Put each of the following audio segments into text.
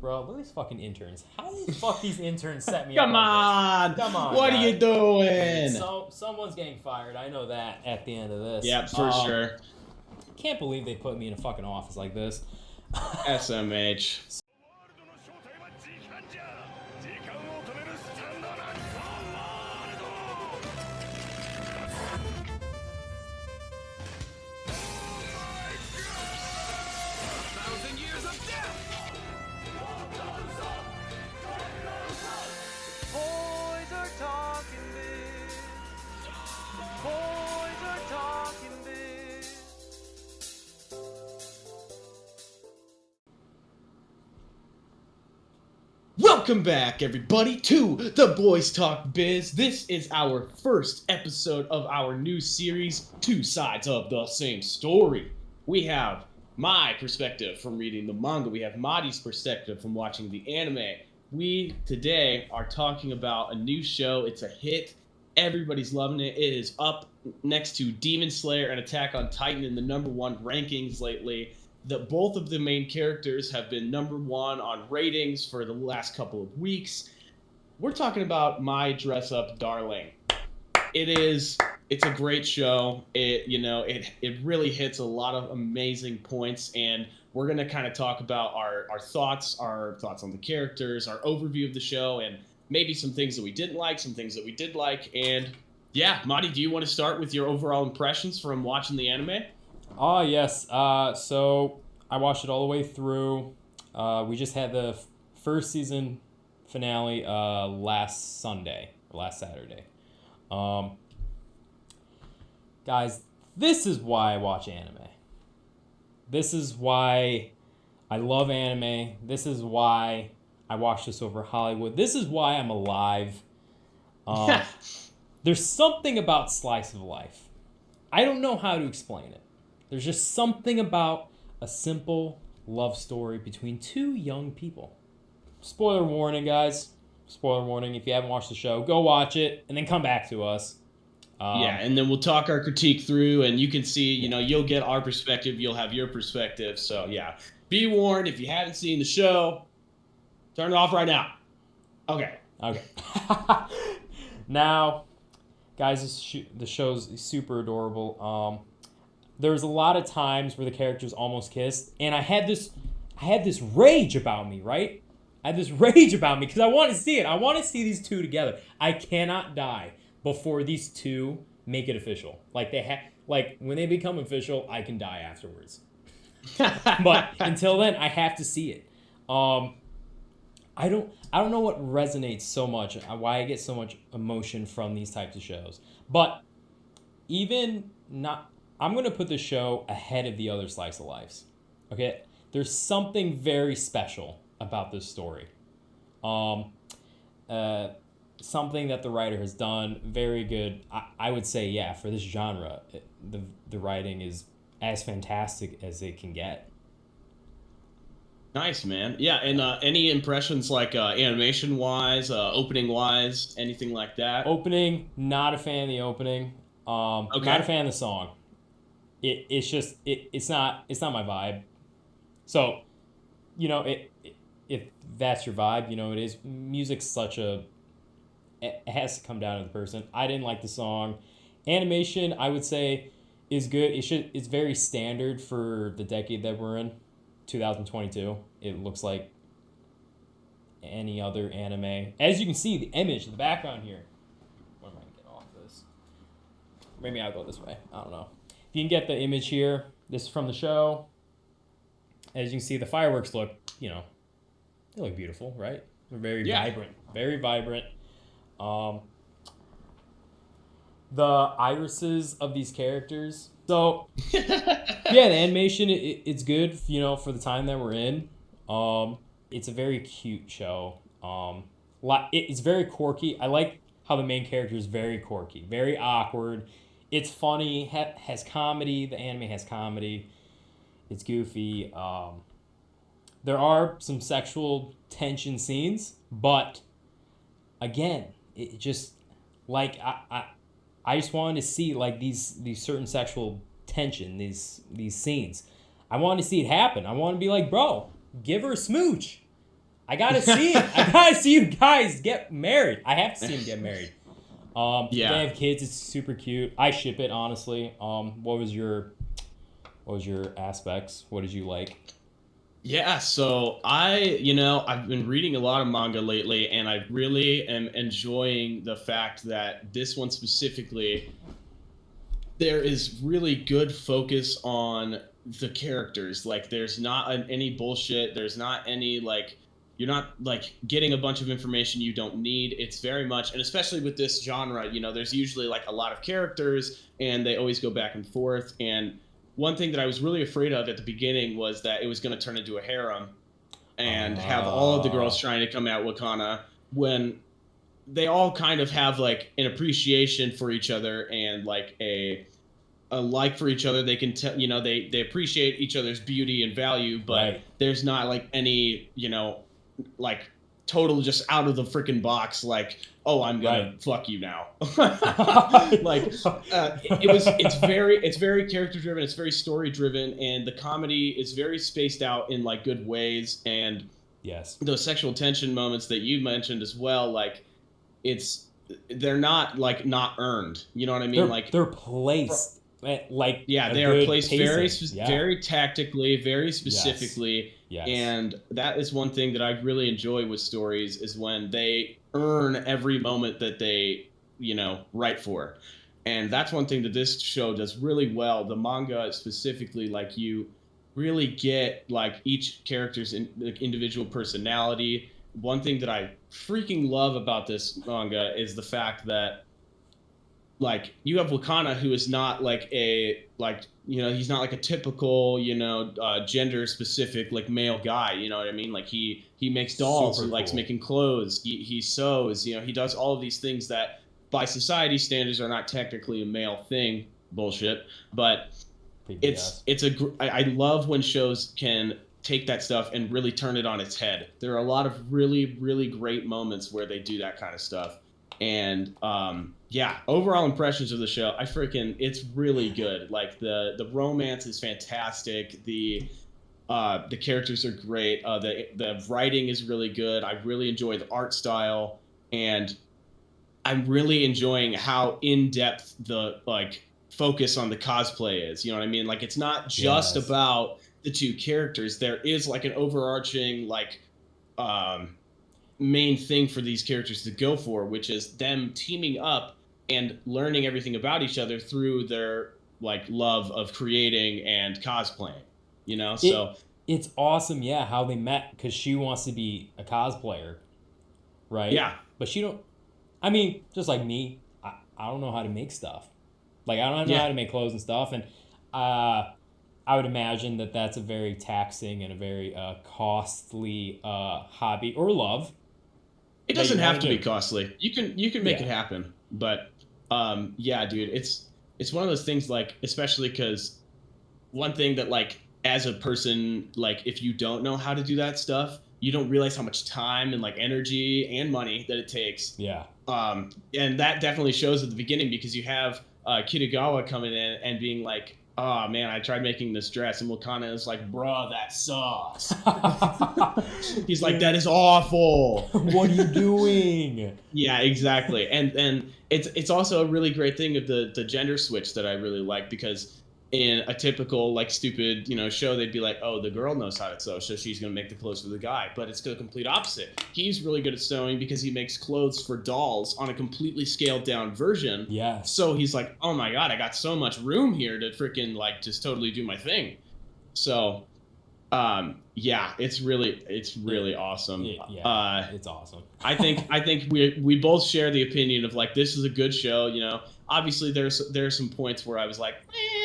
Bro, look at these fucking interns. How the fuck these interns set me Come up on. like this? Come on, What are you doing? So, someone's getting fired. I know that at the end of this. Yeah, for sure. Can't believe they put me in a fucking office like this. SMH. Welcome back, everybody, to the Boys Talk Biz. This is our first episode of our new series, Two Sides of the Same Story. We have my perspective from reading the manga. We have Madi's perspective from watching the anime. We, today, are talking about a new show. It's a hit. Everybody's loving it. It is up next to Demon Slayer and Attack on Titan in the #1 rankings lately. Both of the main characters have been #1 on ratings for the last couple of weeks. We're talking about My Dress Up Darling. It's a great show. It really hits a lot of amazing points, and we're gonna kind of talk about our thoughts on the characters, our overview of the show, and maybe some things that we didn't like, some things that we did like. And yeah, Madi, do you want to start with your overall impressions from watching the anime? Oh, yes. So I watched it all the way through. We just had the first season finale last Saturday. Guys, this is why I watch anime. This is why I love anime. This is why I watch this over Hollywood. This is why I'm alive. There's something about slice of life. I don't know how to explain it. There's just something about a simple love story between two young people. Spoiler warning, guys. Spoiler warning. If you haven't watched the show, go watch it and then come back to us. And then we'll talk our critique through, and you can see, you'll get our perspective, you'll have your perspective. So, yeah, be warned, if you haven't seen the show, turn it off right now. Okay. Now, guys, the show's super adorable. There's a lot of times where the characters almost kissed, and I had this rage about me, right? I had this rage about me because I want to see it. I want to see these two together. I cannot die before these two make it official. Like when they become official, I can die afterwards. But until then, I have to see it. I don't know what resonates so much, why I get so much emotion from these types of shows. But I'm going to put the show ahead of the other slice of lives. Okay? There's something very special about this story. Something that the writer has done very good. I would say, yeah, for this genre, the writing is as fantastic as it can get. Nice, man. Yeah, and any impressions like animation-wise, opening-wise, anything like that? Opening, not a fan of the opening. Okay. Not a fan of the song. It's not my vibe. So, if that's your vibe, it is. Music's it has to come down to the person. I didn't like the song. Animation, I would say, is good. It's very standard for the decade that we're in, 2022. It looks like any other anime. As you can see, the image in the background here. Where am I going to get off this? Maybe I'll go this way. I don't know. If you can get the image here, this is from the show. As you can see, the fireworks look, they look beautiful, right? They're very vibrant. Very vibrant. The irises of these characters. So, yeah, the animation, it's good, for the time that we're in. It's a very cute show. It's very quirky. I like how the main character is very quirky, very awkward. It's funny, has comedy. The anime has comedy. It's goofy. There are some sexual tension scenes, but again, it just I just wanted to see these certain sexual tension, these scenes. I wanted to see it happen. I want to be like, bro, give her a smooch. I gotta see it. I gotta see you guys get married. I have to see him get married. Yeah. They have kids. It's super cute. I ship it, honestly. What was your aspects? What did you like? Yeah, so I've been reading a lot of manga lately, and I really am enjoying the fact that this one specifically, there is really good focus on the characters. Like, there's not any bullshit. There's not any, like, you're not, like, getting a bunch of information you don't need. It's very much, and especially with this genre, there's usually, like, a lot of characters, and they always go back and forth, and one thing that I was really afraid of at the beginning was that it was going to turn into a harem and have all of the girls trying to come at Wakana, when they all kind of have like an appreciation for each other and like a like for each other. They can tell, they appreciate each other's beauty and value, but Right. there's not like any, like total just out of the freaking box, like, oh, I'm gonna Right. fuck you now. Like, it's very character driven, it's very story driven, and the comedy is very spaced out in like good ways. And Yes. those sexual tension moments that you mentioned as well, like, they're not like not earned. You know what I mean? They're placed like yeah, a they are good placed pacing. very tactically, very specifically. Yes. And that is one thing that I really enjoy with stories, is when they earn every moment that they, write for. And that's one thing that this show does really well. The manga specifically, like, you really get like each character's individual personality. One thing that I freaking love about this manga is the fact that, like, you have Wakana, who is not like he's not like a typical, gender specific like male guy. You know what I mean? Like, he makes dolls, Super he likes cool. making clothes, he sews, he does all of these things that by society standards are not technically a male thing. Bullshit. But I love when shows can take that stuff and really turn it on its head. There are a lot of really, really great moments where they do that kind of stuff. And yeah, overall impressions of the show, it's really good. Like, the romance is fantastic. The characters are great. The writing is really good. I really enjoy the art style, and I'm really enjoying how in depth the like focus on the cosplay is. You know what I mean? Like, it's not just Yes. about the two characters. There is like an overarching like main thing for these characters to go for, which is them teaming up and learning everything about each other through their like love of creating and cosplaying. So It's awesome, yeah, how they met, because she wants to be a cosplayer, right? yeah, But she don't. I mean, just like me, I don't know how to make stuff. Like, I don't know Yeah. how to make clothes and stuff, and I would imagine that that's a very taxing and a very costly hobby or love. it that you doesn't have wanna to be do. costly. You can make Yeah. it happen. But yeah, dude, it's one of those things, like, especially because one thing that, like, as a person, like, if you don't know how to do that stuff, you don't realize how much time and like energy and money that it takes. Yeah. And that definitely shows at the beginning, because you have Kitagawa coming in and being like, oh man, I tried making this dress, and Wakana is like, bruh, that sucks. He's like, that is awful. What are you doing? Yeah, exactly. And it's also a really great thing of the gender switch that I really like, because in a typical like stupid show, they'd be like, oh, the girl knows how to sew, so she's gonna make the clothes for the guy. But it's the complete opposite. He's really good at sewing because he makes clothes for dolls on a completely scaled down version. Yes. So he's like, oh my god, I got so much room here to freaking like just totally do my thing. So yeah, it's really awesome. Yeah, it's awesome. I think we both share the opinion of like, this is a good show. Obviously there's some points where I was like,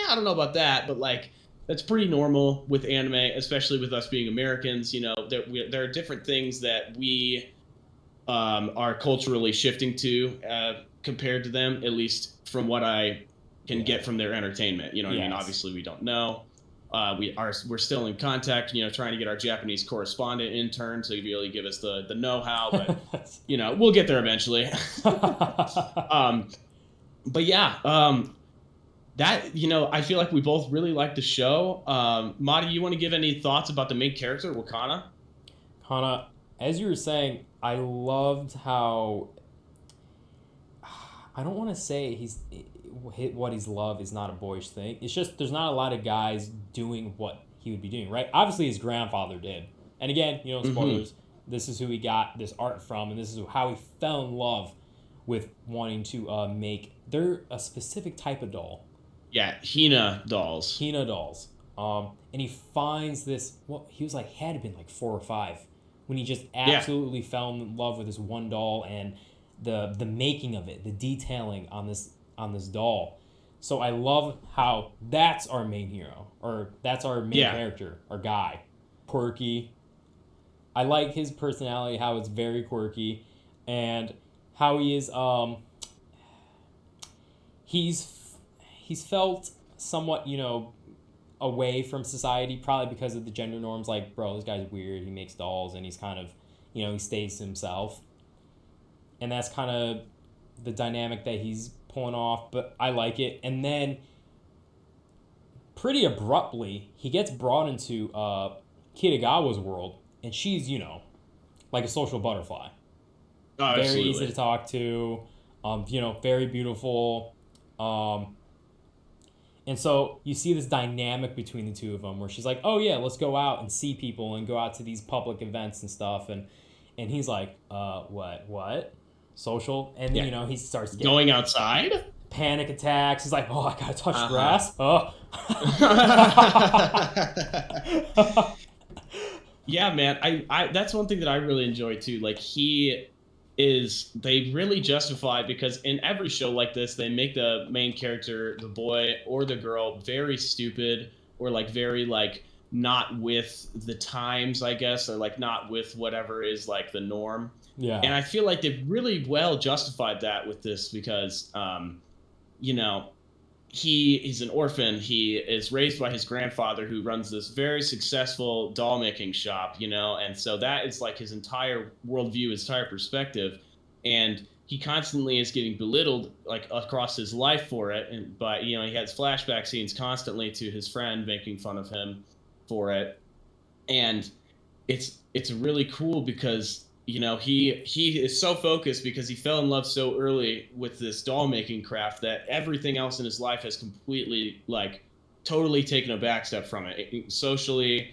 I don't know about that, but like, that's pretty normal with anime, especially with us being Americans. There are different things that we are culturally shifting to compared to them, at least from what I can get from their entertainment. You know what I mean? Yes. Obviously we don't know. We're still in contact, trying to get our Japanese correspondent intern to really give us the know-how, but we'll get there eventually. But yeah, that I feel like we both really like the show. Madi, you want to give any thoughts about the main character, Wakana? Hana, as you were saying, I loved how I don't want to say what he's loved is not a boyish thing. It's just there's not a lot of guys doing what he would be doing, right? Obviously, his grandfather did, and again, spoilers. This is who he got this art from, and this is how he fell in love with wanting to make. They're a specific type of doll. Yeah, Hina dolls. Hina dolls. And he finds this. Well, he was like had been like 4 or 5 when he just absolutely fell in love with this one doll and the making of it, the detailing on this doll. So I love how that's our main hero, or that's our main character, our guy, quirky. I like his personality, how it's very quirky, and how he is. He's felt somewhat, away from society, probably because of the gender norms. Like, bro, this guy's weird. He makes dolls, and he's kind of, he stays himself. And that's kind of the dynamic that he's pulling off, but I like it. And then, pretty abruptly, he gets brought into Kitagawa's world, and she's, like a social butterfly. Oh, very absolutely. easy to talk to, very beautiful. And so you see this dynamic between the two of them where she's like, oh yeah, let's go out and see people and go out to these public events and stuff. And he's like, what? Social? And then, he starts going outside? Panic attacks. He's like, oh, I gotta touch grass. Oh. Yeah, man. I that's one thing that I really enjoy too. Like they really justify, because in every show like this, they make the main character, the boy or the girl, very stupid or like very like not with the times, I guess, or like not with whatever is like the norm. Yeah. And I feel like they've really well justified that with this because, he's an orphan. He is raised by his grandfather, who runs this very successful doll making shop, and so that is like his entire worldview, his entire perspective. And he constantly is getting belittled like across his life for it. But he has flashback scenes constantly to his friend making fun of him for it. And it's really cool because he is so focused because he fell in love so early with this doll making craft that everything else in his life has completely like totally taken a back step from it, socially,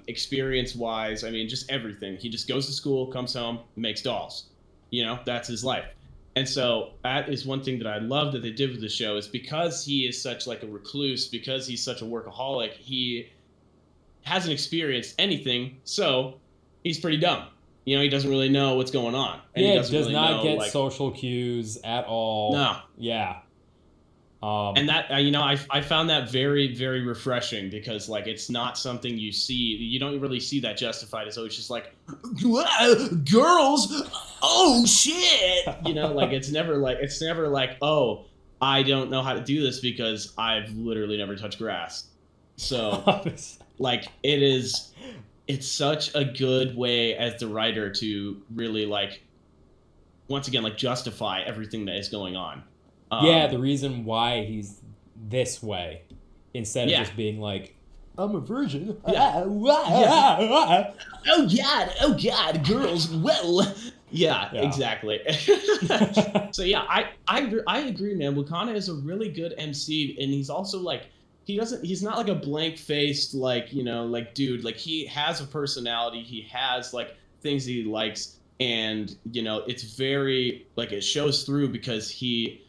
experience wise. I mean, just everything. He just goes to school, comes home, makes dolls. That's his life. And so that is one thing that I love that they did with the show, is because he is such like a recluse, because he's such a workaholic, he hasn't experienced anything, so he's pretty dumb. He doesn't really know what's going on. And he does really not get social cues at all. No. Yeah. And that, I found that very, very refreshing, because like it's not something you see. You don't really see that justified. It's always just like, girls, oh shit. Like it's never like, oh, I don't know how to do this because I've literally never touched grass. So like it's such a good way as the writer to really like, once again, like justify everything that is going on. The reason why he's this way, instead of just being like, I'm a virgin. Yeah. Oh God, girls. Well, yeah. Exactly. So yeah, I agree, man. Wakana is a really good MC, and he's also like, he's not like a blank faced like like dude. Like he has a personality. He has like things he likes, and it's very like it shows through, because he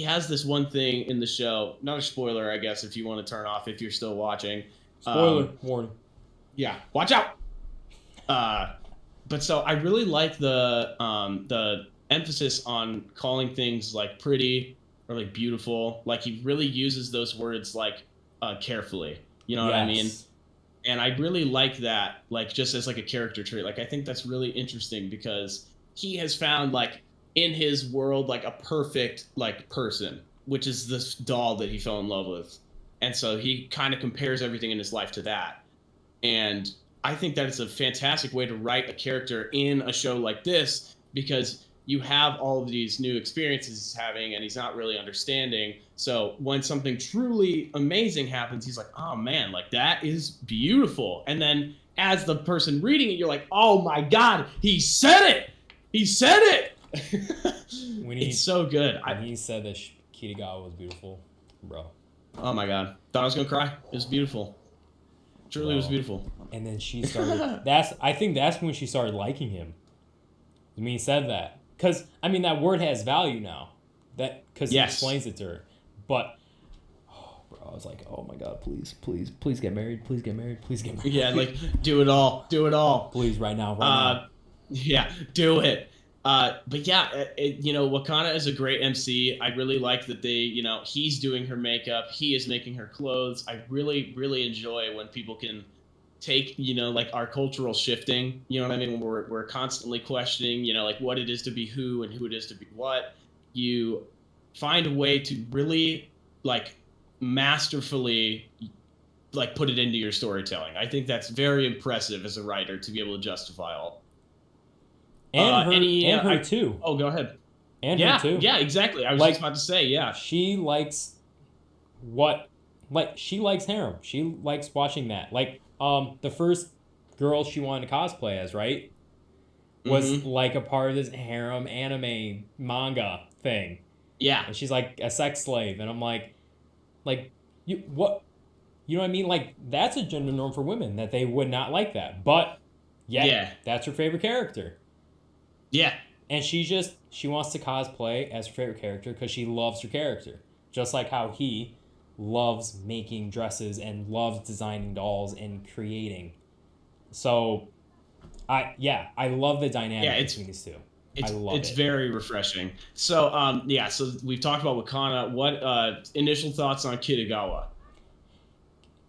has this one thing in the show. Not a spoiler, I guess, if you want to turn off if you're still watching. Spoiler warning. Yeah, watch out. But so I really like the emphasis on calling things like pretty or like beautiful. Like he really uses those words like carefully. You know what I mean? And I really like that, like just as like a character trait. Like I think that's really interesting, because he has found like in his world like a perfect like person, which is this doll that he fell in love with. And so he kind of compares everything in his life to that. And I think that is a fantastic way to write a character in a show like this, because you have all of these new experiences he's having and he's not really understanding. So when something truly amazing happens, he's like, oh man, like that is beautiful. And then as the person reading it, you're like, oh my god, he said it. He said it. It's so good. When he said that Kitagawa was beautiful, bro. Oh my god, thought I was gonna cry. It was beautiful. Truly, it was beautiful. And then she started. I think that's when she started liking him. When he said that, because I mean that word has value now. Because he explains it to her. But, bro, I was like, oh my god, please get married, please get married, please get married. Yeah, like do it all, please right now. Yeah, do it. But yeah, Wakana is a great MC. I really like that he's doing her makeup, he is making her clothes. I really, really enjoy when people can take, like our cultural shifting, you know what I mean? When we're constantly questioning, like what it is to be who and who it is to be what. You find a way to really like masterfully like put it into your storytelling. I think that's very impressive as a writer to be able to justify all. And her too. Oh, go ahead. And her too. Yeah, exactly. I was just about to say, yeah. She likes she likes harem. She likes watching that. Like, the first girl she wanted to cosplay as, right? Was like a part of this harem anime manga thing. Yeah. And she's like a sex slave. And I'm like, you know what I mean? Like, that's a gender norm for women, that they would not like that. But that's her favorite character. Yeah. And she wants to cosplay as her favorite character because she loves her character. Just like how he loves making dresses and loves designing dolls and creating. So, I love the dynamic between these two. It's very refreshing. So, so we've talked about Wakana. What initial thoughts on Kitagawa?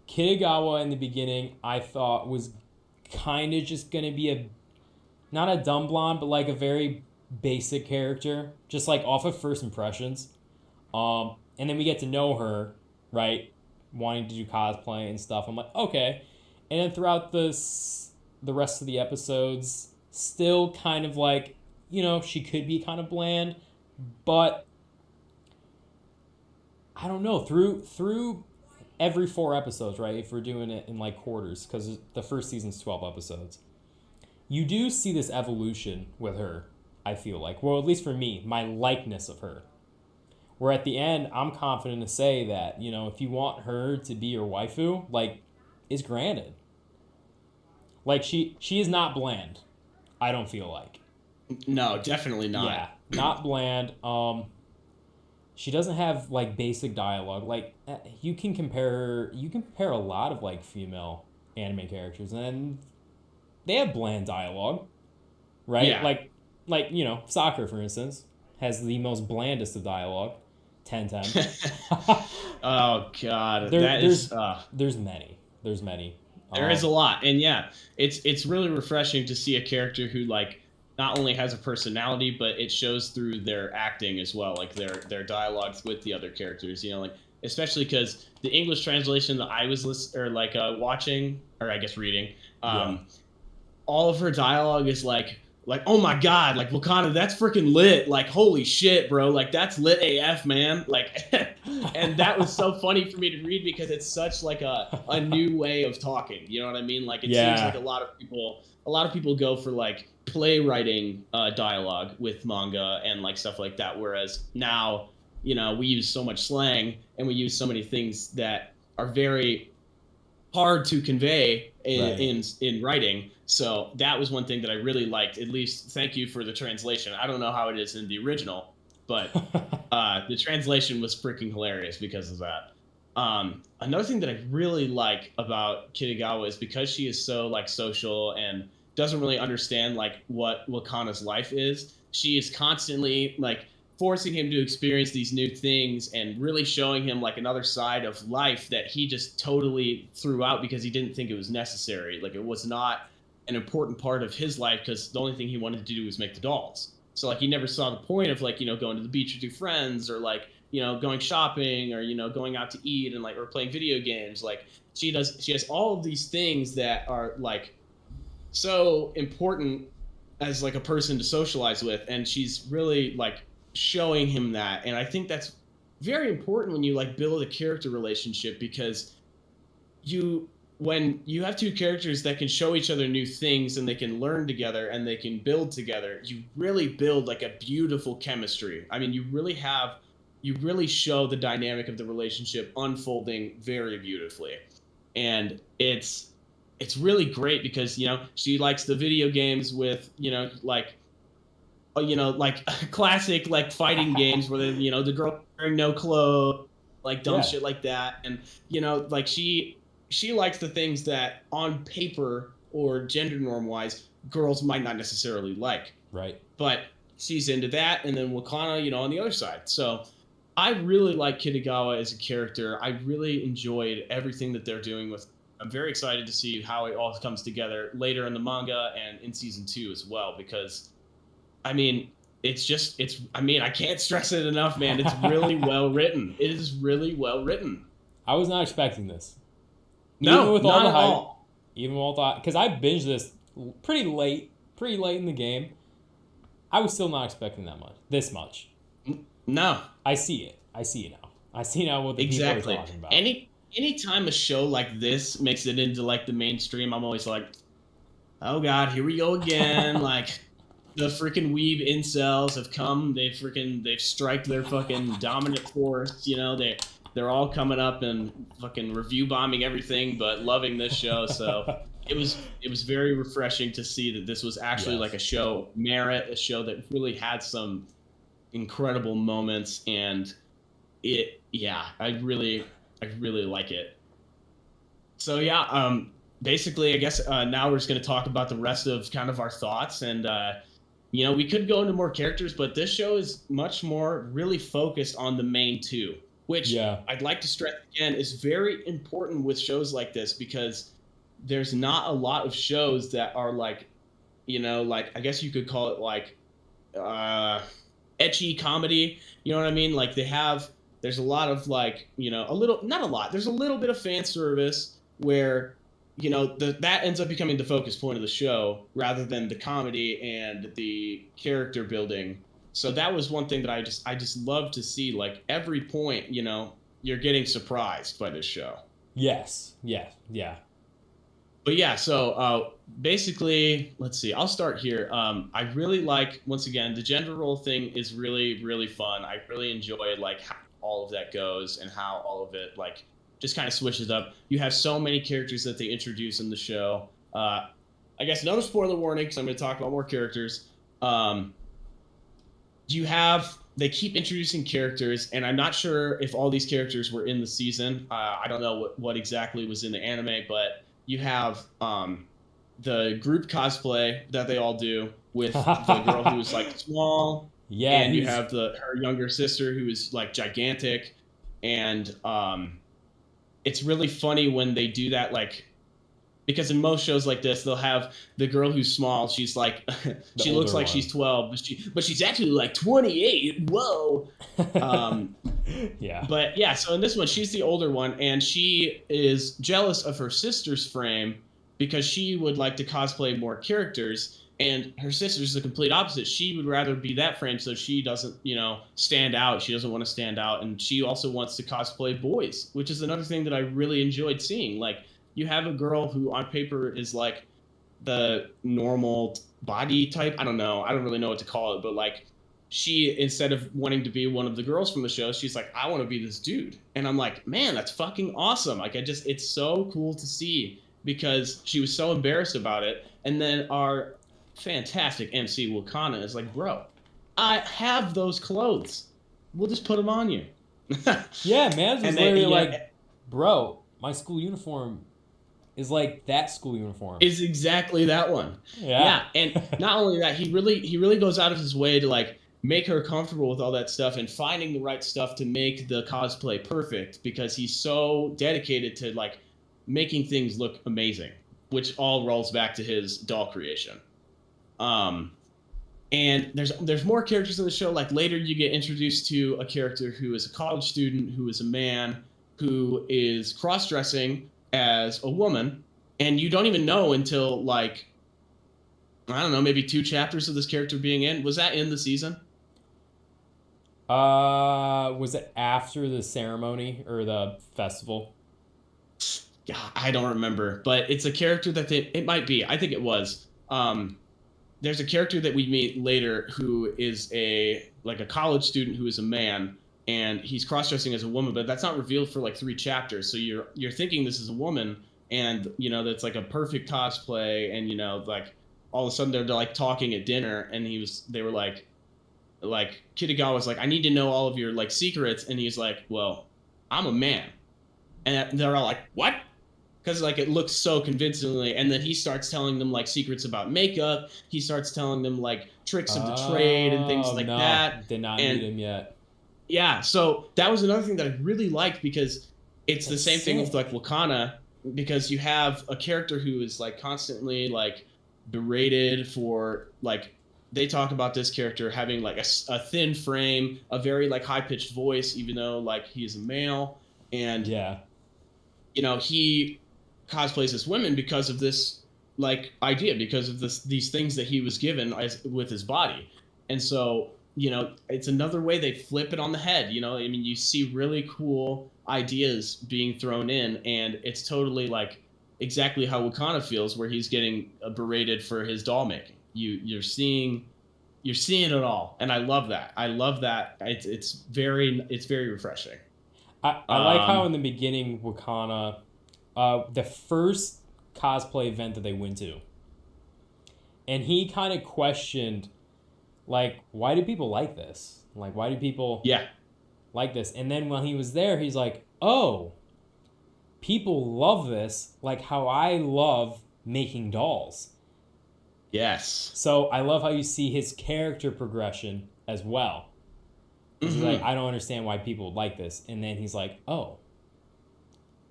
Kitagawa in the beginning, I thought was kind of just going to be not a dumb blonde, but like a very basic character, just like off of first impressions. And then we get to know her, right? Wanting to do cosplay and stuff. I'm like, okay. And then throughout the rest of the episodes, still kind of like, she could be kind of bland, but I don't know. Through every 4 episodes, right? If we're doing it in like quarters, because the first season's 12 episodes. You do see this evolution with her, I feel like. Well, at least for me, my likeness of her. Where at the end, I'm confident to say that, if you want her to be your waifu, like, is granted. Like, she is not bland, I don't feel like. No, definitely not. Yeah, not bland. She doesn't have, like, basic dialogue. Like, you can compare a lot of, like, female anime characters, and they have bland dialogue, right? Yeah. Like Sakura, for instance, has the most blandest of dialogue. 10-10. Oh god, there's many. There is a lot, and yeah, it's really refreshing to see a character who like not only has a personality, but it shows through their acting as well, like their dialogues with the other characters. Like especially because the English translation that I was watching, or I guess reading, all of her dialogue is like, oh my god, like Wakana, that's freaking lit. Like, holy shit, bro. Like, that's lit AF, man. Like, and that was so funny for me to read because it's such like a new way of talking. You know what I mean? Like, it seems like a lot of people go for like playwriting dialogue with manga and like stuff like that. Whereas now, we use so much slang and we use so many things that are very hard to convey in writing. So that was one thing that I really liked. At least, thank you for the translation. I don't know how it is in the original, but the translation was freaking hilarious because of that. Another thing that I really like about Kitagawa is because she is so like social and doesn't really understand like what Wakana's life is. She is constantly like forcing him to experience these new things and really showing him like another side of life that he just totally threw out because he didn't think it was necessary. Like, it was not an important part of his life because the only thing he wanted to do was make the dolls. So like he never saw the point of like, going to the beach with your friends or like, going shopping or, going out to eat and like, or playing video games. Like she has all of these things that are like so important as like a person to socialize with. And she's really like showing him that. And I think that's very important when you like build a character relationship because you when you have two characters that can show each other new things and they can learn together and they can build together, you really build like a beautiful chemistry. I mean, you really show the dynamic of the relationship unfolding very beautifully. And it's really great because, she likes the video games with, like classic like fighting games where the girl wearing no clothes, like dumb Yeah, shit like that, and like she likes the things that on paper or gender norm wise girls might not necessarily like, right. but she's into that, and then Wakana, on the other side. So I really like Kitagawa as a character. I really enjoyed everything that they're doing with. I'm very excited to see how it all comes together later in the manga and in season 2 as well, because I mean, I mean, I can't stress it enough, man. It's really well written. It is really well written. I was not expecting this, even No, with all not the at hype, all. even with all the because I binged this pretty late in the game. I was still not expecting this much. No, I see it. I see it now. I see now what the people are exactly. talking about. Anytime a show like this makes it into like the mainstream, I'm always like, oh god, here we go again. Like the freaking weeb incels have come. They've striked their fucking dominant force. They're all coming up and fucking review bombing everything, but loving this show. So it was very refreshing to see that this was actually like Yes. a show merit, a show that really had some incredible moments, and yeah, I really like it. So yeah, basically, I guess now we're just going to talk about the rest of kind of our thoughts, and we could go into more characters, but this show is much more really focused on the main two, which Yeah. I'd like to stress again is very important with shows like this, because there's not a lot of shows that are like, like I guess you could call it like uh etchy comedy. You know what I mean? Like there's a lot of like, a little, not a lot. There's a little bit of fan service where, that ends up becoming the focus point of the show rather than the comedy and the character building. So that was one thing that I just love to see. Like every point, you're getting surprised by this show. Yes. Yeah. Yeah. But yeah, so basically, let's see. I'll start here. I really like, once again, the gender role thing is really really fun. I really enjoy like how all of that goes and how all of it like just kind of switches up. You have so many characters that they introduce in the show. I guess another spoiler warning because I'm going to talk about more characters. Um, you have they keep introducing characters, and I'm not sure if all these characters were in the season. I don't know what exactly was in the anime, but you have the group cosplay that they all do with the girl who is like small, Yeah. and you Who's have her younger sister who is like gigantic, and it's really funny when they do that, like because in most shows like this they'll have the girl who's small, she's like the she older looks like one? she's 12, but she's actually like 28. Whoa. um Yeah. but yeah, so in this one she's the older one, and she is jealous of her sister's frame because she would like to cosplay more characters, and her sister's the complete opposite. She would rather be that frame so she doesn't stand out. She doesn't want to stand out, and she also wants to cosplay boys, which is another thing that I really enjoyed seeing. Like you have a girl who on paper is like the normal body type. I don't know. I don't really know what to call it, but like she, instead of wanting to be one of the girls from the show, she's like, I want to be this dude. And I'm like, man, that's fucking awesome. Like it's so cool to see because she was so embarrassed about it. And then our fantastic MC Wakana is like, bro, I have those clothes. We'll just put them on you. Yeah. Mans was And literally then yeah, like, bro, my school uniform is like that school uniform. is exactly that one. Yeah. Yeah, and not only that, he really goes out of his way to like make her comfortable with all that stuff and finding the right stuff to make the cosplay perfect because he's so dedicated to like making things look amazing, which all rolls back to his doll creation. Um, and there's more characters in the show. Like later, you get introduced to a character who is a college student, who is a man, who is cross dressing as a woman, and you don't even know until like I don't know, maybe 2 chapters of this character being in. Was that in the season? Was it after the ceremony or the festival? I don't remember, but it's a character that it might be. I think it was. There's a character that we meet later who is a college student who is a man, and he's cross-dressing as a woman, but that's not revealed for like 3 chapters. So you're thinking this is a woman, and that's like a perfect cosplay, and like all of a sudden they're like talking at dinner, and they were like Kitagawa's like, I need to know all of your like secrets, and he's like, well, I'm a man, and they're all like, what? Because like it looks so convincingly, and then he starts telling them like secrets about makeup. He starts telling them like tricks of the trade and things like no, that. did not And meet him yet. yeah, so that was another thing that I really liked, because it's the same thing with like Wakana, because you have a character who is like constantly like berated for like, they talk about this character having like a thin frame, a very like high pitched voice, even though like he is a male, and Yeah. he cosplays as women because of this like idea, because of these things that he was given with his body. And so it's another way they flip it on the head. I mean, you see really cool ideas being thrown in, and it's totally like exactly how Wakanda feels, where he's getting berated for his doll making. You're seeing it all, and I love that. It's very refreshing. I like how in the beginning Wakana, the first cosplay event that they went to, and he kind of questioned, like, why do people like this? Like, why do people Yeah. like this? And then when he was there, he's like, oh, people love this like how I love making dolls. Yes. So I love how you see his character progression as well. He's like, I don't understand why people like this. And then he's like, oh,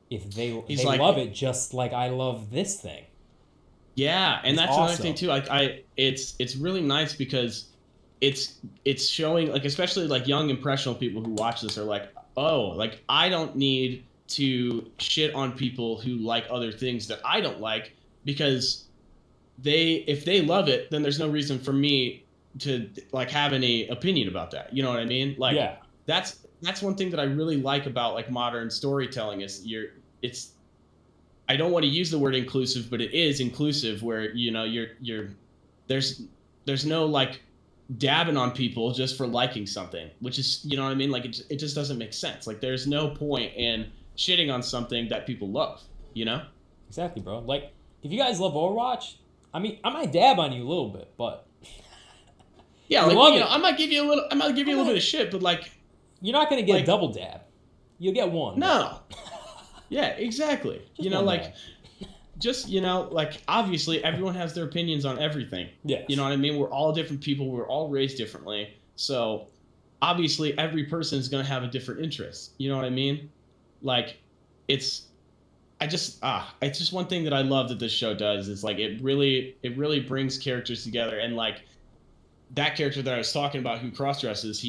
if they like, love it just like I love this thing. Yeah, and It's that's awesome. another thing too. It's really nice, because it's showing, like, especially like young impressionable people who watch this are like, oh, like I don't need to shit on people who like other things that I don't like, because if they love it, then there's no reason for me to like have any opinion about that. You know what I mean? Like, Yeah. that's one thing that I really like about like modern storytelling is I don't want to use the word inclusive, but it is inclusive, where there's no like dabbing on people just for liking something, which is, you know what I mean? Like it just doesn't make sense. Like there's no point in shitting on something that people love, Exactly, bro. Like, if you guys love Overwatch, I mean, I might dab on you a little bit, but yeah, you like, love it. I might give you a little bit of shit, but like, you're not gonna get like, a double dab. You'll get one. No. Yeah, exactly. Just Like dab. just like, obviously everyone has their opinions on everything. Yes. You know what I mean? We're all different people, we're all raised differently. So obviously every person is going to have a different interest. You know what I mean? Like, it's just one thing that I love that this show does is like it really brings characters together. And like that character that I was talking about who cross dresses,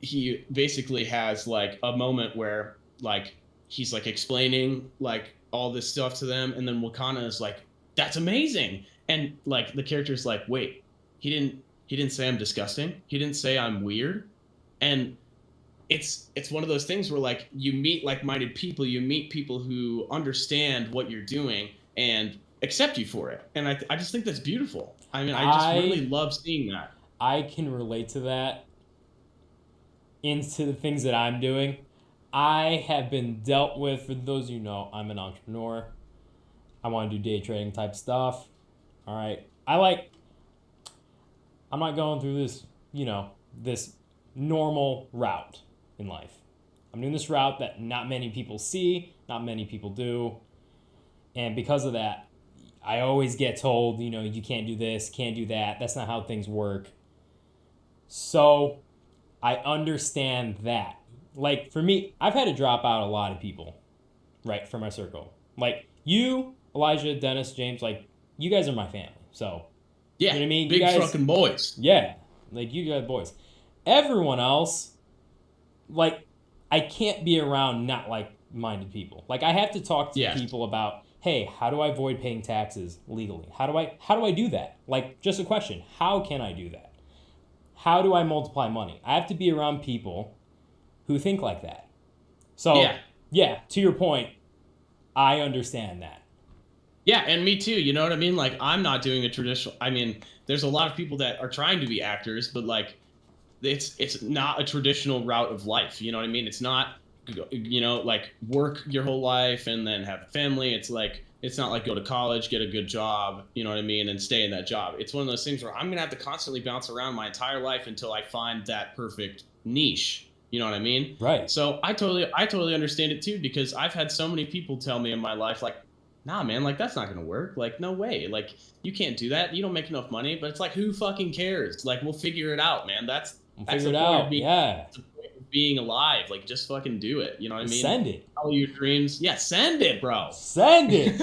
he basically has like a moment where like he's like explaining like all this stuff to them, and then Wakana is like, that's amazing. And like the character's like, wait, he didn't say I'm disgusting, he didn't say I'm weird. And it's one of those things where like you meet like-minded people, you meet people who understand what you're doing and accept you for it. And I just think that's beautiful. I mean, I just really love seeing that. I can relate to that into the things that I'm doing. I have been dealt with, for those of you who know, I'm an entrepreneur. I want to do day trading type stuff. All right. I'm not going through this, this normal route in life. I'm doing this route that not many people see, not many people do. And because of that, I always get told, you can't do this, can't do that. That's not how things work. So I understand that. Like, for me, I've had to drop out a lot of people, right, from my circle. Like, you, Elijah, Dennis, James, like, you guys are my family. So, yeah, you know what I mean? Big you guys, fucking boys. Yeah, like, you guys boys. Everyone else, like, I can't be around not like-minded people. Like, I have to talk to people about, hey, how do I avoid paying taxes legally? How do I do that? Like, just a question. How can I do that? How do I multiply money? I have to be around people who think like that. So, yeah, to your point, I understand that. Yeah, and me too. You know what I mean? Like, I'm not doing a traditional. I mean, there's a lot of people that are trying to be actors, but like, it's not a traditional route of life. You know what I mean? It's not, like work your whole life and then have a family. It's like it's not like go to college, get a good job. You know what I mean, and stay in that job. It's one of those things where I'm gonna have to constantly bounce around my entire life until I find that perfect niche. You know what I mean? Right. So I totally understand it too, because I've had so many people tell me in my life like, nah, man, like that's not gonna work. Like, no way. Like, you can't do that. You don't make enough money. But it's like, who fucking cares? Like, we'll figure it out, man. We'll That's figure the it point of out. being. Yeah. That's the point of being alive. Like, just fucking do it. You know what I mean? Send it. Follow your dreams. Yeah, send it, bro. Send it.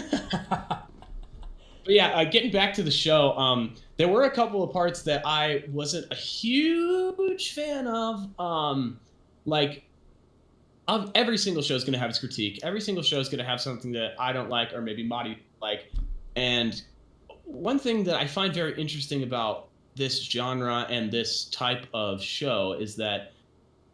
But yeah, getting back to the show, there were a couple of parts that I wasn't a huge fan of. Like, of every single show is going to have its critique. Every single show is going to have something that I don't like, or maybe Marty like. And one thing that I find very interesting about this genre and this type of show is that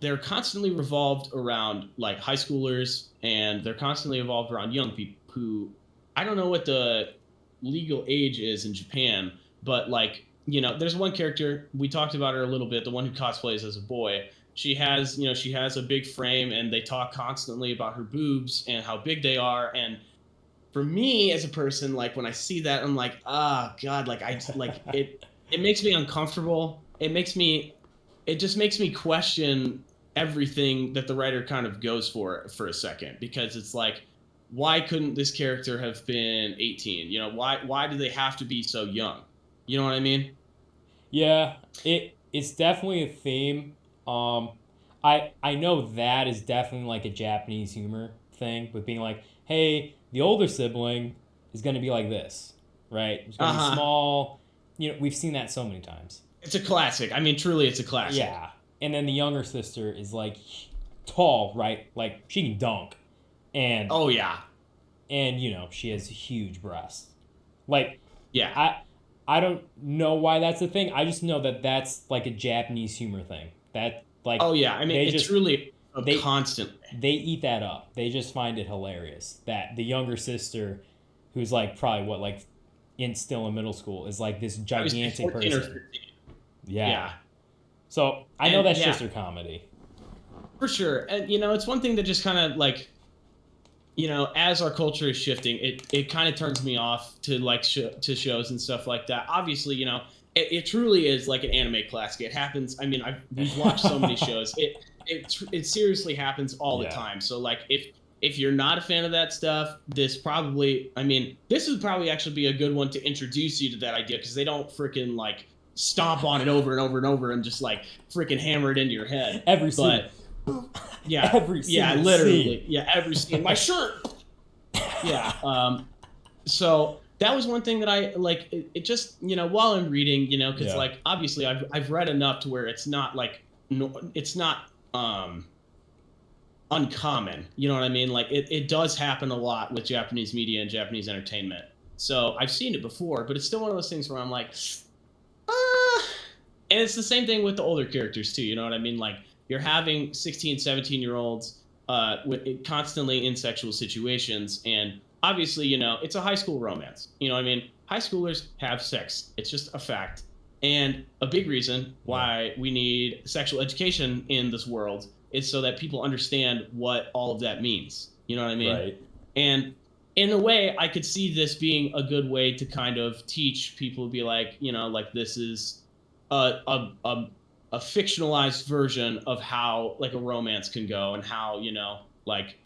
they're constantly revolved around like high schoolers, and they're constantly evolved around young people who, I don't know what the legal age is in Japan, but like, there's one character, we talked about her a little bit, the one who cosplays as a boy. She has a big frame, and they talk constantly about her boobs and how big they are. And for me as a person, like when I see that, I'm like, God, like it makes me uncomfortable. It just makes me question everything that the writer kind of goes for a second, because it's like, why couldn't this character have been 18? Why do they have to be so young? You know what I mean? Yeah, it's definitely a theme. I know that is definitely like a Japanese humor thing, with being like, hey, the older sibling is going to be like this, right? It's going to be small. We've seen that so many times. It's a classic. I mean, truly, it's a classic. Yeah, and then the younger sister is like tall, right? Like she can dunk, and oh yeah, and she has huge breasts. Like, yeah, I don't know why that's a thing. I just know that that's like a Japanese humor thing. That like, oh yeah. I mean, it's really constant. They eat that up. They just find it hilarious that the younger sister, who's like probably still in middle school, is like this gigantic person. Yeah. So I know that's just her comedy. For sure. And it's one thing that just kind of like, as our culture is shifting, it kind of turns me off to like to shows and stuff like that. Obviously, it truly is like an anime classic. It happens. I mean, we've watched so many shows. It seriously happens all the time. So like, if you're not a fan of that stuff, this would probably actually be a good one to introduce you to that idea, because they don't freaking like stomp on it over and over and over and just like freaking hammer it into your head. Every scene. Yeah. Every literally. Scene. Yeah, every scene. My shirt. Yeah. So that was one thing that I like. It just, while I'm reading, because like obviously I've read enough to where it's not like it's not uncommon. You know what I mean? Like it does happen a lot with Japanese media and Japanese entertainment. So I've seen it before, but it's still one of those things where I'm like, and it's the same thing with the older characters too. You know what I mean? Like, you're having 16, 17-year-olds constantly in sexual situations, and obviously, it's a high school romance. You know what I mean? High schoolers have sex. It's just a fact. And a big reason why we need sexual education in this world is so that people understand what all of that means. You know what I mean? Right. And in a way, I could see this being a good way to kind of teach people, be like, like this is a fictionalized version of how like a romance can go, and how, like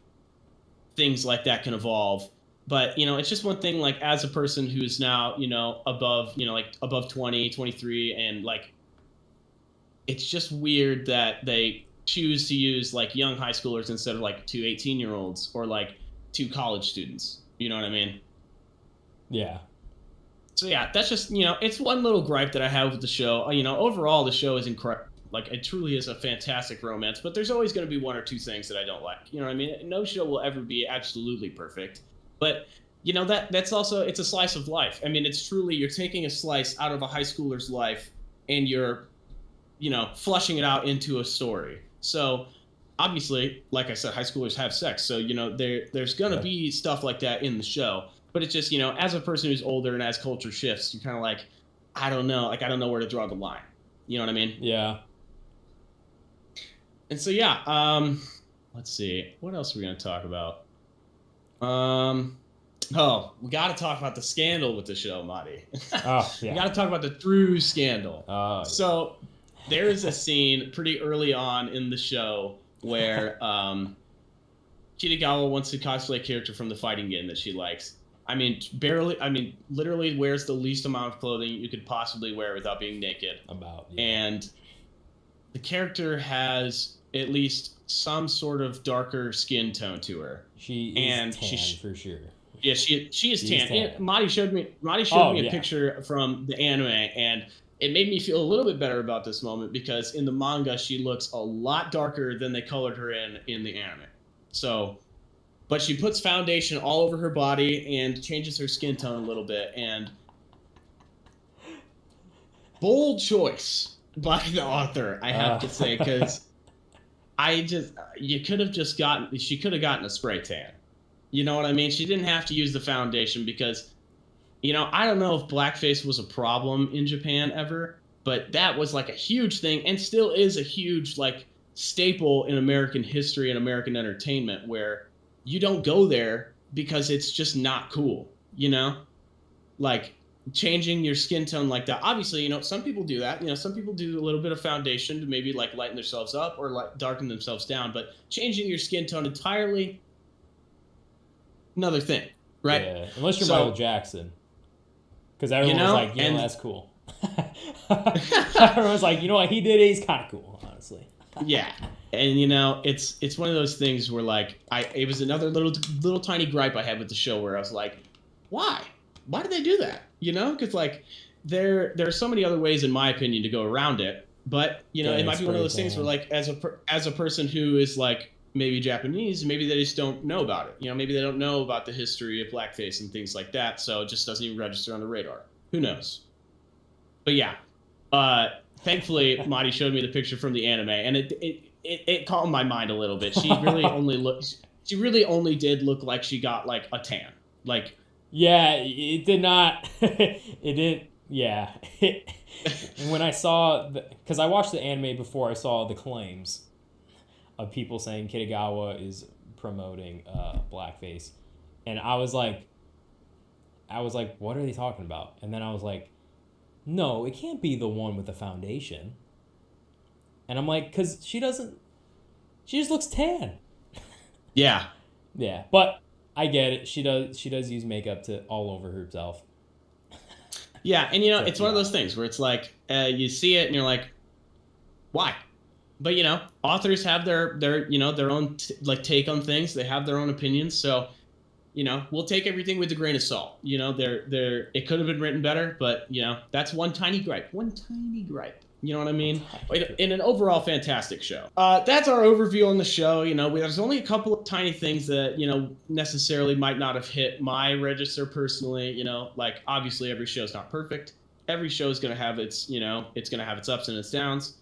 things like that can evolve. But, it's just one thing, like as a person who's now, above, like above 20, 23, and like, it's just weird that they choose to use like young high schoolers instead of like 2 18-year-olds or like 2 college students. You know what I mean? Yeah. So yeah, that's just, it's one little gripe that I have with the show. Overall the show is incredible. Like, it truly is a fantastic romance, but there's always going to be 1 or 2 things that I don't like. You know what I mean? No show will ever be absolutely perfect. But, that's also, it's a slice of life. I mean, it's truly, you're taking a slice out of a high schooler's life, and you're, flushing it out into a story. So obviously, like I said, high schoolers have sex, so there's gonna be stuff like that in the show. But it's just as a person who's older and as culture shifts, you're kind of like, I don't know, I don't know where to draw the line. You know what I mean? Yeah. And so let's see, what else are we gonna talk about? Oh, we got to talk about the scandal with the show, Marty. Oh, yeah. We got to talk about the Drew scandal. Oh, so there is a scene pretty early on in the show where Kitagawa wants to cosplay a character from the fighting game that she likes. Literally wears the least amount of clothing you could possibly wear without being naked. And the character has at least some sort of darker skin tone to her. She is tan for sure. Yeah, she is tan. Marty showed me a picture from the anime, and it made me feel a little bit better about this moment because in the manga she looks a lot darker than they colored her in the anime. So, but she puts foundation all over her body and changes her skin tone a little bit, and bold choice by the author, I have to say, because she could have gotten a spray tan. You know what I mean? She didn't have to use the foundation because, I don't know if blackface was a problem in Japan ever, but that was like a huge thing and still is a huge like staple in American history and American entertainment where you don't go there because it's just not cool, like changing your skin tone like that. Obviously, some people do that. Some people do a little bit of foundation to maybe like lighten themselves up or like darken themselves down, but changing your skin tone entirely, another thing, right? Yeah, unless you're Michael Jackson, because everyone was like, that's cool. Everyone was like, what he did, he's kind of cool, honestly. Yeah, and it's one of those things where like it was another little tiny gripe I had with the show where I was like, why did they do that? Because like there are so many other ways, in my opinion, to go around it. But it might be one of those things where like as a person who is like maybe Japanese, maybe they just don't know about it. Maybe they don't know about the history of blackface and things like that, so it just doesn't even register on the radar. Who knows? But yeah, thankfully, Madi showed me the picture from the anime, and it calmed my mind a little bit. She really only did look like she got like a tan. Like, yeah, it did not. It didn't. Yeah. When I saw, because I watched the anime before I saw the claims of people saying Kitagawa is promoting blackface, and I was like, what are they talking about? And then I was like, no, it can't be the one with the foundation. And I'm like, because she just looks tan. Yeah. Yeah, but I get it. She does use makeup to all over herself. Yeah, and it's one of those things where it's like you see it and you're like, why? But authors have their own take on things. They have their own opinions. So, we'll take everything with a grain of salt. It could have been written better, but that's one tiny gripe. You know what I mean? In an overall fantastic show. That's our overview on the show. There's only a couple of tiny things that necessarily might not have hit my register personally. Like obviously every show is not perfect. Every show is gonna have its it's gonna have its ups and its downs.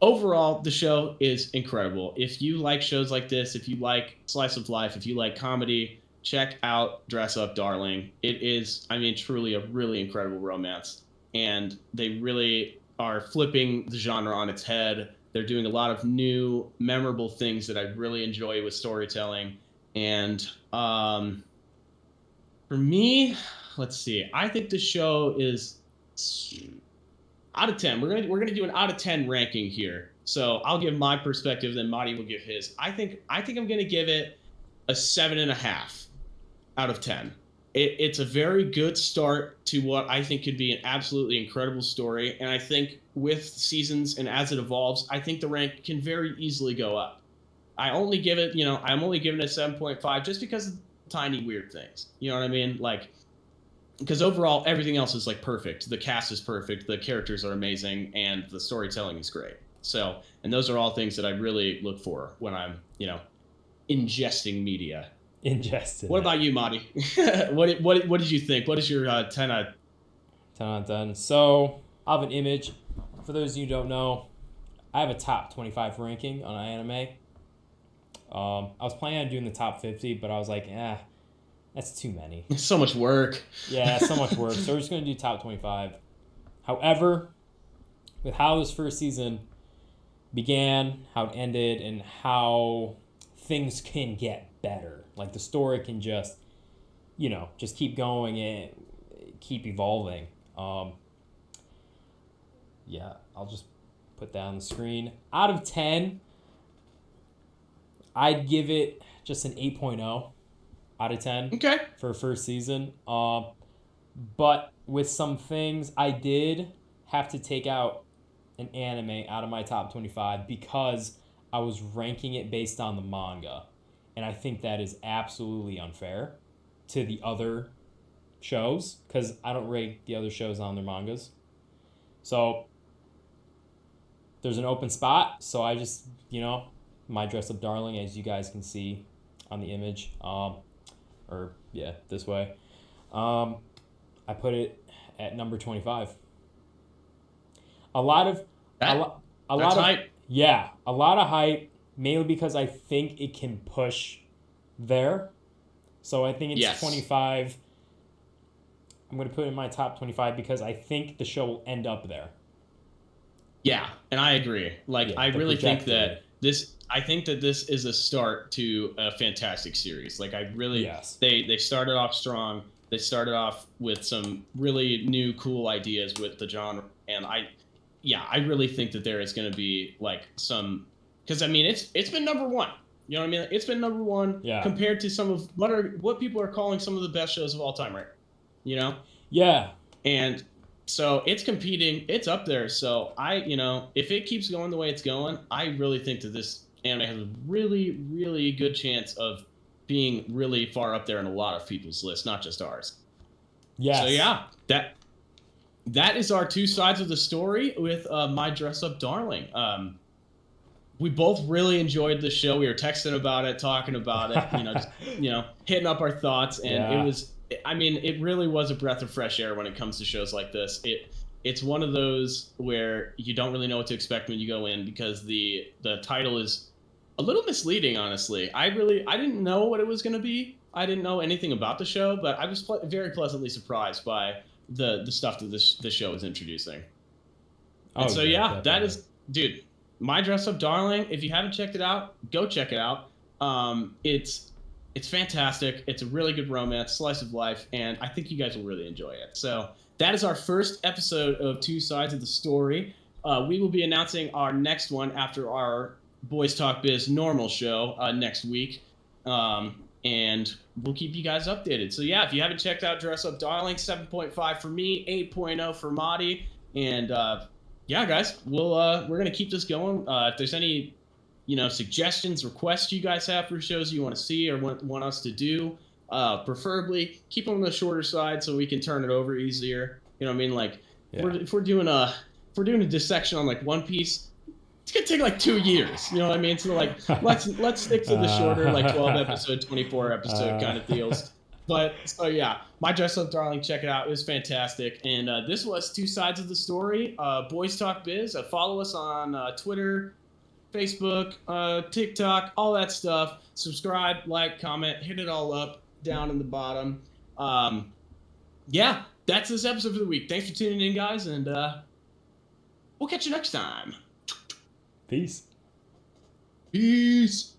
Overall, the show is incredible. If you like shows like this, if you like slice of life, if you like comedy, check out Dress Up Darling. It is, truly a really incredible romance. And they really are flipping the genre on its head. They're doing a lot of new, memorable things that I really enjoy with storytelling. And for me, let's see. I think the show is out of 10. We're gonna do an out of 10 ranking here. So I'll give my perspective, then Marty will give his. I think I'm gonna give it a 7.5 out of 10. It's a very good start to what I think could be an absolutely incredible story, and I think with seasons and as it evolves, I think the rank can very easily go up. I'm only giving it a 7.5 just because of tiny weird things. You know what I mean? Like, because overall everything else is like perfect. The cast is perfect, the characters are amazing, and the storytelling is great. So, and those are all things that I really look for when I'm, ingesting media. What about you, Marty? What did you think? What is your 10 out of 10 out of 10? So, I have an image. For those of you who don't know, I have a top 25 ranking on anime. I was planning on doing the top 50, but I was like, that's too many. It's so much work. Yeah, so much work. So we're just going to do top 25. However, with how this first season began, how it ended, and how things can get better. Like the story can just, just keep going and keep evolving. Yeah, I'll just put that on the screen. Out of 10, I'd give it just an 8.0 out of 10 Okay. for first season. But with some things, I did have to take out an anime out of my top 25 because I was ranking it based on the manga. And I think that is absolutely unfair to the other shows because I don't rate the other shows on their mangas. So there's an open spot. So I just, My Dress Up Darling, as you guys can see on the image, this way. I put it at number 25. A lot of hype. Yeah, a lot of hype, mainly because I think it can push there. So I think it's 25. I'm going to put it in my top 25 because I think the show will end up there. Yeah, and I agree. I really think that this is a start to a fantastic series. They started off strong. They started off with some really new, cool ideas with the genre, and I really think that there is going to be because it's been number one. You know what I mean? It's been number one compared to some of what people are calling some of the best shows of all time, right? Yeah. And so it's competing. It's up there. So if it keeps going the way it's going, I really think that this anime has a really, really good chance of being really far up there in a lot of people's lists, not just ours. Yes. So yeah, that is our two sides of the story with My Dress Up Darling. We both really enjoyed the show. We were texting about it, talking about it, hitting up our thoughts, and it really was a breath of fresh air when it comes to shows like this. It's one of those where you don't really know what to expect when you go in because the title is a little misleading, honestly. I didn't know what it was going to be. I didn't know anything about the show, but I was very pleasantly surprised by the stuff that the show is introducing. And so yeah, definitely. That is, dude, My Dress Up Darling. If you haven't checked it out, go check it out. It's fantastic. It's a really good romance, slice of life, and I think you guys will really enjoy it. So that is our first episode of Two Sides of the Story. We will be announcing our next one after our Boys Talk Biz normal show next week. And we'll keep you guys updated. So yeah, if you haven't checked out Dress Up Darling, 7.5 for me, 8.0 for Madi. And yeah, guys, we're gonna keep this going. If there's any suggestions, requests you guys have for shows you want to see or want us to do, preferably keep them on the shorter side so we can turn it over easier. You know what I mean? If we're doing a dissection on One Piece, it's gonna take 2 years. You know what I mean? So let's stick to the shorter 12 episode, 24 episode kind of deals. But so yeah, My Dress Up Darling, check it out. It was fantastic. And this was Two Sides of the Story. Boys Talk Biz. Follow us on Twitter, Facebook, TikTok, all that stuff. Subscribe, like, comment, hit it all up down in the bottom. Yeah, that's this episode for the week. Thanks for tuning in, guys, and we'll catch you next time. Peace. Peace.